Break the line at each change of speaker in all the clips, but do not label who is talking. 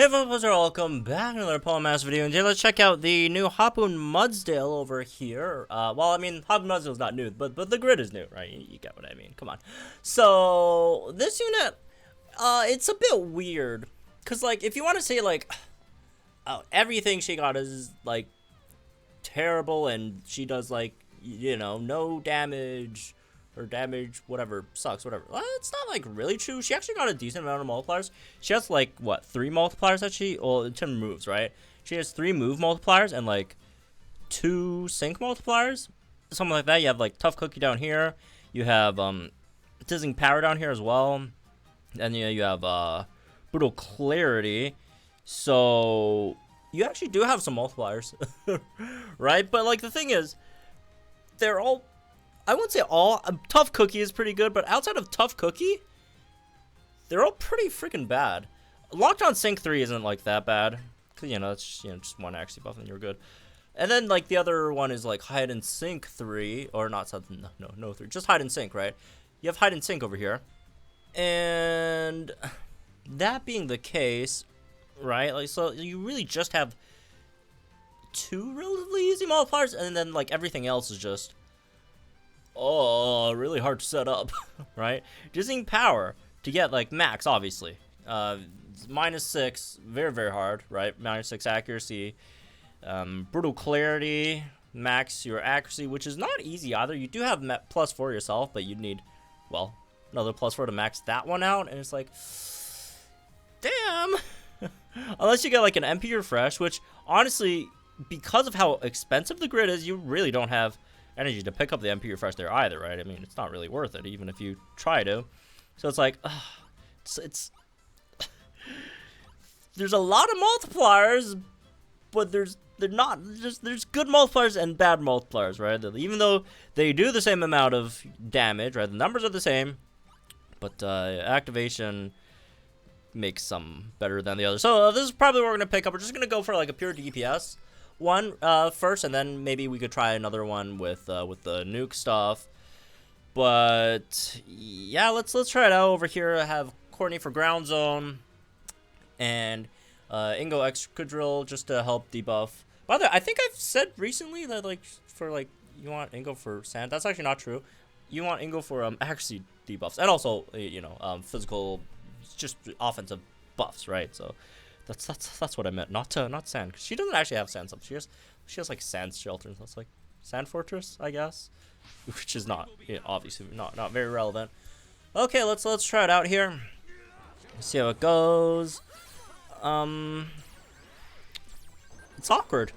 Hey folks, welcome back to another Polymath video, and today let's check out the new Hapu Mudsdale over here. Well, I mean, Hapu Mudsdale is not new, but the grid is new, right? You get what I mean, come on. So, this unit, it's a bit weird, because, like, if you want to say, like, oh, everything she got is, like, terrible, and she does, like, you know, no damage, or damage, whatever, sucks, whatever. Well, it's not, like, really true. She actually got a decent amount of multipliers. She has, like, what, 3 multipliers that well, 10 moves, right? She has 3 move multipliers and, like, 2 sync multipliers. Something like that. You have, like, Tough Cookie down here. You have, Dizzying Power down here as well. And, you have, Brutal Clarity. So, you actually do have some multipliers, right? But, like, the thing is, they're all... I wouldn't say all. Tough Cookie is pretty good, but outside of Tough Cookie, they're all pretty freaking bad. Locked on Sync 3 isn't like that bad, cause you know that's just one accuracy buff and you're good. And then like the other one is like Hide and Sync 3, or not something. No 3, just Hide and Sync, right? You have Hide and Sync over here, and that being the case, right? Like so, you really just have 2 relatively easy multipliers, and then like everything else is just. Oh, really hard to set up, right? Dizzying Power to get, like, max, obviously. -6, very, very hard, right? -6 accuracy. Brutal Clarity, max your accuracy, which is not easy either. You do have +4 yourself, but you'd need, well, another +4 to max that one out, and it's like, damn! Unless you get, like, an MP refresh, which, honestly, because of how expensive the grid is, you really don't have energy to pick up the MP refresh there either, right? I mean, it's not really worth it, even if you try to. So it's like, it's there's a lot of multipliers, but there's good multipliers and bad multipliers, right? Even though they do the same amount of damage, right? The numbers are the same, but activation makes some better than the other. So this is probably what we're gonna pick up. We're just gonna go for like a pure DPS one first, and then maybe we could try another one with the nuke stuff. But yeah, let's try it out over here. I have Courtney for ground zone, and Ingo Excadrill just to help debuff. By the way, I think I've said recently that like for like you want Ingo for sand. That's actually not true. You want Ingo for accuracy debuffs, and also you know physical, just offensive buffs, right? So. That's what I meant, not sand, because she doesn't actually have sand stuff. She has like sand shelters. That's like sand fortress, I guess, which is not obviously not very relevant. Okay, let's try it out here. See how it goes. It's awkward.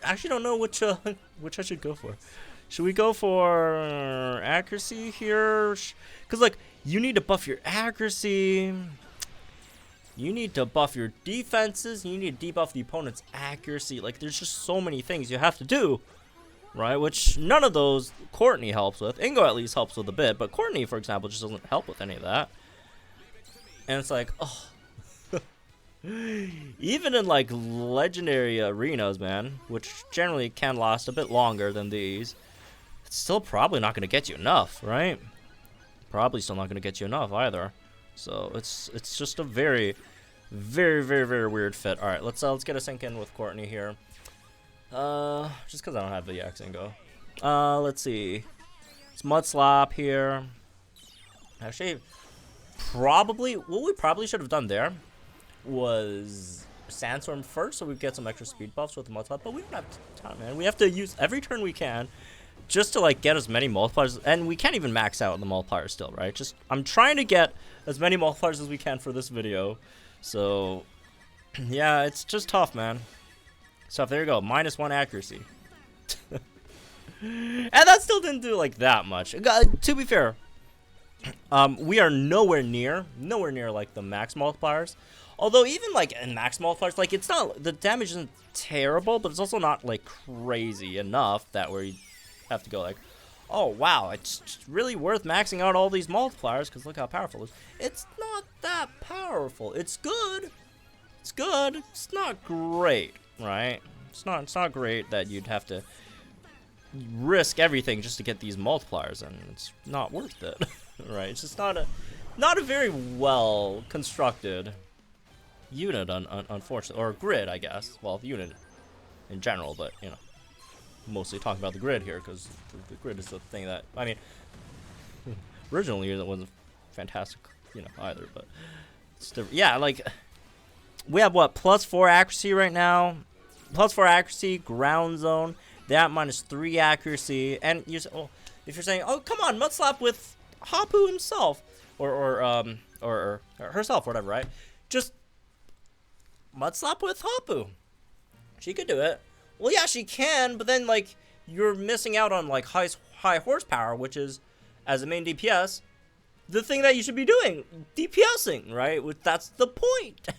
I actually don't know which I should go for. Should we go for accuracy here? Because like you need to buff your accuracy. You need to buff your defenses. You need to debuff the opponent's accuracy. Like, there's just so many things you have to do, right? Which none of those Courtney helps with. Ingo at least helps with a bit, but Courtney, for example, just doesn't help with any of that. And it's like, oh. Even in, like, legendary arenas, man, which generally can last a bit longer than these, it's still probably not going to get you enough, right? Probably still not going to get you enough either. So it's just a very, very, very, very weird fit. All right, let's get a sync in with Courtney here. Just because I don't have the EX Ingo. Let's see. It's Mud Slap here. Actually, probably what we probably should have done there was Sandstorm first, so we get some extra speed buffs with the Mud Slap. But we don't have time, man. We have to use every turn we can. Just to like get as many multipliers, and we can't even max out the multipliers still, right? Just I'm trying to get as many multipliers as we can for this video. So yeah, it's just tough, man. So there you go, -1 accuracy. And that still didn't do like that much. To be fair, we are nowhere near like the max multipliers. Although even like in max multipliers, like it's not, the damage isn't terrible, but it's also not like crazy enough that we have to go like, oh wow, it's really worth maxing out all these multipliers because look how powerful it is. It's not that powerful. It's good. It's good. It's not great, right? It's not great that you'd have to risk everything just to get these multipliers, and it's not worth it, right? It's just not a very well constructed unit, unfortunately, or grid, I guess. Well, unit in general, but you know, mostly talking about the grid here because the grid is the thing that I mean. Originally, it wasn't fantastic, you know, either, but still, yeah, like we have what +4 accuracy right now, +4 accuracy, ground zone, that -3 accuracy, and you say, oh, if you're saying, oh, come on, Mudslap with Hapu himself, or herself, or whatever, right? Just Mudslap with Hapu. She could do it. Well, yeah, she can, but then like you're missing out on like high horsepower, which is as a main DPS, the thing that you should be doing, DPSing, right? That's the point.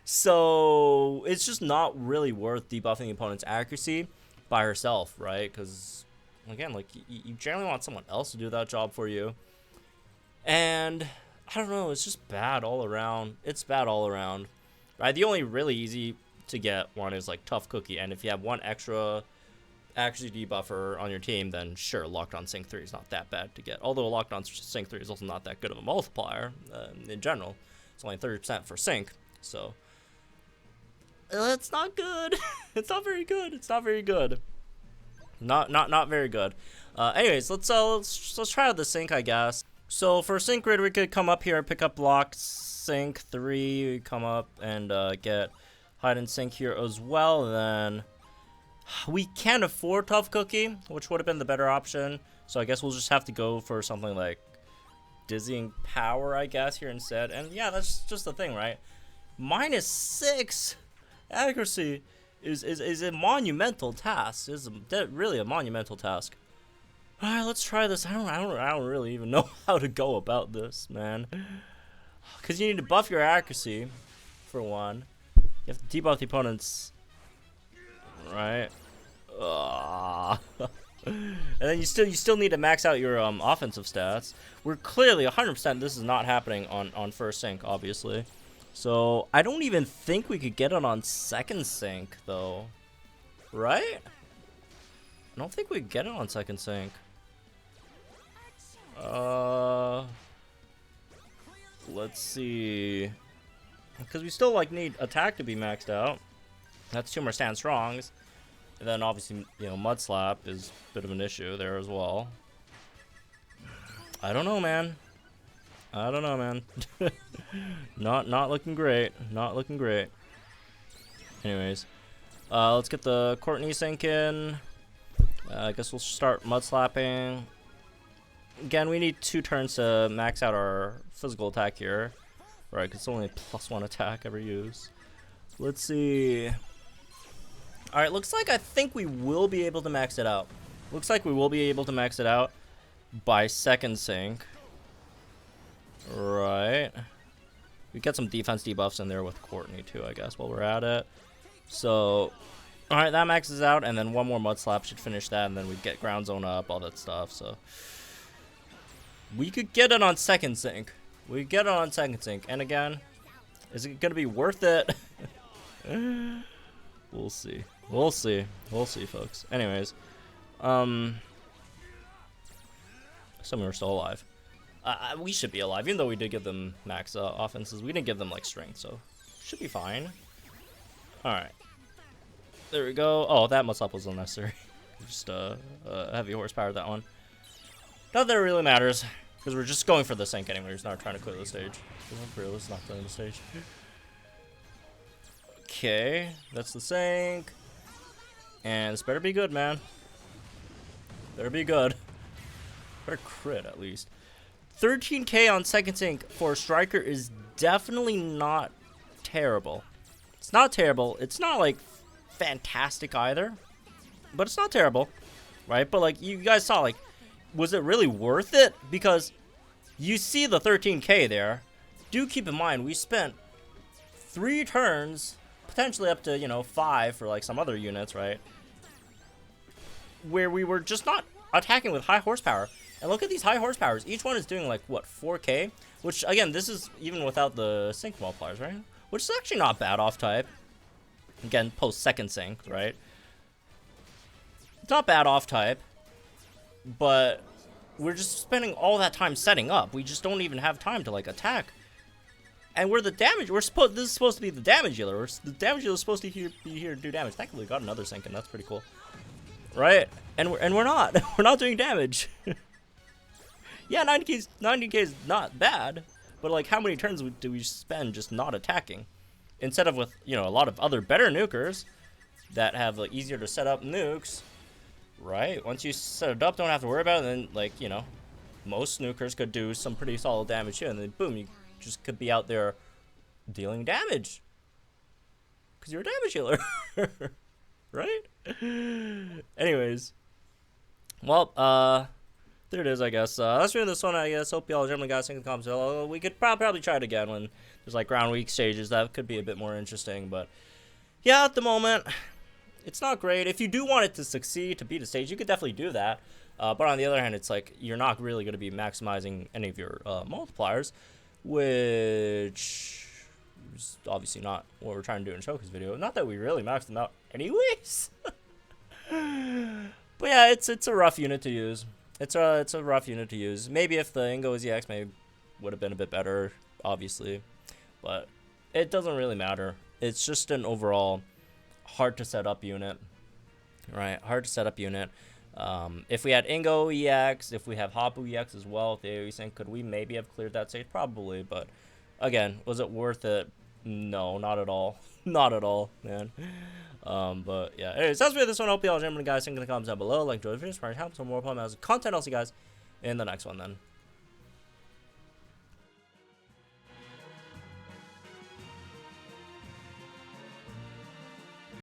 So it's just not really worth debuffing the opponent's accuracy by herself, right? Because again, like you generally want someone else to do that job for you, and I don't know, it's just bad all around. It's bad all around, right? The only really easy to get one is like Tough Cookie, and if you have one extra accuracy debuffer on your team, then sure, Locked On Sync 3 is not that bad to get. Although Locked On Sync 3 is also not that good of a multiplier in general. It's only 30% for sync, so it's not good. It's not very good. It's not very good. Not very good. Anyways, let's try out the sync, I guess. So for sync grid, we could come up here, pick up Locked Sync 3, come up and get Hide and Sync here as well. Then we can't afford Tough Cookie, which would have been the better option. So I guess we'll just have to go for something like Dizzying Power, I guess, here instead. And yeah, that's just the thing, right? -6 accuracy is a monumental task. Is really a monumental task. All right, let's try this. I don't really even know how to go about this, man. Because you need to buff your accuracy, for one. You have to debuff the opponent's, right? And then you still need to max out your offensive stats. We're clearly 100%. This is not happening on first sync, obviously. So I don't even think we could get it on second sync, though. Right? I don't think we could get it on second sync. Let's see. Because we still like need attack to be maxed out. That's 2 more stand strongs. And then obviously, you know, Mudslap is a bit of an issue there as well. I don't know, man. I don't know, man. Not looking great. Not looking great. Anyways, let's get the Courtney sync in. I guess we'll start Mudslapping. Again, we need 2 turns to max out our physical attack here. Right, because it's only +1 attack ever used. Let's see. Alright, looks like I think we will be able to max it out. Looks like we will be able to max it out by second sync. Right. We get some defense debuffs in there with Courtney too, I guess, while we're at it. So, alright, that maxes out, and then 1 more Mudslap should finish that, and then we get ground zone up, all that stuff. So we could get it on second sync. We get it on second sync, and again, is it gonna be worth it? We'll see. We'll see. We'll see, folks. Anyways, some are still alive. We should be alive, even though we did give them max offenses. We didn't give them like strength, so should be fine. All right, there we go. Oh, that Mudslap was unnecessary. Just heavy horsepower, that one. Not that it really matters, because we're just going for the sync anyway. We're not trying to clear the stage. It's not clearing the stage. Okay, that's the sync. And this better be good, man. Better be good. Better crit, at least. 13k on second sync for a striker is definitely not terrible. It's not terrible. It's not, like, fantastic either. But it's not terrible, right? But, like, you guys saw, like, was it really worth it? Because you see the 13k there. Do keep in mind, we spent 3 turns, potentially up to, you know, 5 for, like, some other units, right? Where we were just not attacking with high horsepower. And look at these high horsepowers. Each one is doing, like, what, 4k? Which, again, this is even without the sync multipliers, right? Which is actually not bad off type. Again, post second sync, right? It's not bad off type. But we're just spending all that time setting up. We just don't even have time to, like, attack And we're the damage. This is supposed to be the damage dealer. The damage dealer is supposed to be here to do damage. Thankfully, we got another Senkin. That's pretty cool, right? And we're not. We're not doing damage. Yeah, 90k is not bad, but like, how many turns do we spend just not attacking, instead of with, you know, a lot of other better nukers that have like easier to set up nukes, right? Once you set it up, don't have to worry about it. And then, like, you know, most nukers could do some pretty solid damage here, and then boom, you just could be out there dealing damage because you're a damage healer. Right? Anyways, well, there it is, I guess. That's really this one, I guess. Hope y'all generally guys think in the comments below. We could probably try it again when there's like round week stages. That could be a bit more interesting, but yeah, at the moment, it's not great. If you do want it to succeed, to beat a stage, you could definitely do that. But on the other hand, it's like you're not really going to be maximizing any of your multipliers, which is obviously not what we're trying to do in Shoka's video. Not that we really maxed them out anyways. But yeah, it's a rough unit to use. It's a rough unit to use. Maybe if the Ingo is EX, maybe would have been a bit better, obviously. But it doesn't really matter. It's just an overall hard to set up unit. Right, hard to set up unit. If we had Ingo EX, if we have Hapu EX as well, if the AoE sync, could we maybe have cleared that stage? Probably, but again, was it worth it? No, not at all. Not at all, man. But yeah, anyways, that's for this one. Hope y'all enjoyed, guys. Think in the comments down below. Like, enjoy the video, subscribe, help some more content. I'll see you guys in the next one then.